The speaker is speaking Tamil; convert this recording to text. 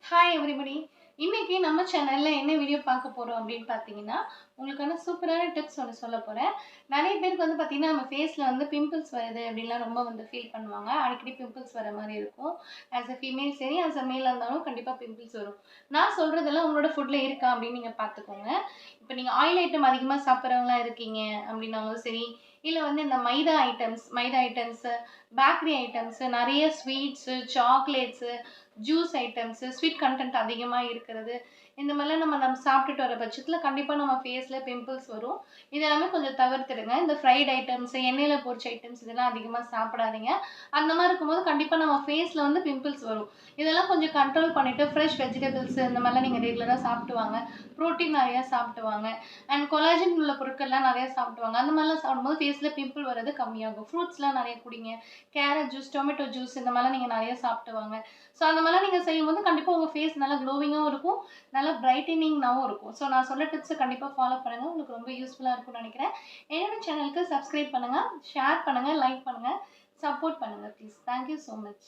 Hi everybody. இன்னைக்கு நம்ம சேனல்ல என்ன வீடியோ பார்க்க போறோம் அப்படின்னு பார்த்தீங்கன்னா, உங்களுக்கான சூப்பரான டிப்ஸ் ஒண்ணு சொல்லப் போறேன். நெறைய பேருக்கு பார்த்தீங்கன்னா, நம்ம ஃபேஸ்ல பிம்பிள்ஸ் வருது அப்படின்லாம் ரொம்ப ஃபீல் பண்ணுவாங்க. அடிக்கடி பிம்பிள்ஸ் வர மாரி இருக்கும். ஆஸ் அ ஃபீமேல் சரி, ஆஸ் அ மேலா இருந்தாலும் கண்டிப்பா பிம்பிள்ஸ் வரும். நான் சொல்றதெல்லாம் உங்களோட ஃபுட்ல இருக்கா அப்படின்னு நீங்க பார்த்துக்கோங்க. இப்ப நீங்க ஆயில் ஐட்டம் அதிகமா சாப்பிடுறவங்களா இருக்கீங்க அப்படின்னாலும் சரி, இல்ல இந்த மைதா ஐட்டம்ஸ், பேக்கரி ஐட்டம்ஸ், நெறைய sweets, chocolates, juice items, sweet content அதிகமா இருக்கிறது. இந்த மாதிரிலாம் நம்ம சாப்பிட்டுட்டு வர பட்சத்தில கண்டிப்பா நம்ம ஃபேஸ்ல பிம்பிள்ஸ் வரும். இதெல்லாமே கொஞ்சம் தவிர்த்துடுங்க. இந்த ஃப்ரைட் ஐட்டம்ஸ், எண்ணெயில பொரிச்ச ஐட்டம்ஸ் இதெல்லாம் அதிகமா சாப்பிடாதீங்க. அந்த மாரி இருக்கும்போது கண்டிப்பா நம்ம ஃபேஸ்ல பிம்பிள்ஸ் வரும். இதெல்லாம் கொஞ்சம் கண்ட்ரோல் பண்ணிட்டு ஃப்ரெஷ் வெஜிடபிள்ஸ் இந்த மாதிரிலாம் நீங்க ரெகுலரா சாப்பிட்டு வாங்க. புரோட்டீன் நெறைய சாப்பிட்டு வாங்க. அண்ட் கொலாஜன் உள்ள பொருட்கள்லாம் நெறைய சாப்பிட்டு வாங்க. அந்த மாதிரிலாம் சாப்பிடும்போது ஃபேஸ்ல பிம்பிள் வர்றது கம்மியாகும். ஃப்ரூட்ஸ்லாம் நெறைய குடிங்க. கேரட் ஜூஸ், டொமேட்டோ ஜூஸ் இந்த மாதிரிலாம் நீங்க நெறைய சாப்பிட்டு வாங்க. ஸோ அந்த மாதிரிலாம் நீங்க செய்யும்போது கண்டிப்பா உங்க ஃபேஸ் நல்லா க்ளோவிங்காவும் இருக்கும். நல்லா பிரைட்டனிங்காவும் இருக்கும். ஸோ நான் சொன்ன டிப்ஸ கண்டிப்பா ஃபாலோ பண்ணுங்க. உங்களுக்கு ரொம்ப யூஸ்ஃபுல்லா இருக்கும்னு நெனைக்கிறேன். என்னோட சேனலுக்கு சப்ஸ்கிரைப் பண்ணுங்க, ஷேர் பண்ணுங்க, லைக் பண்ணுங்க, சப்போர்ட் பண்ணுங்க please. Thank you so much.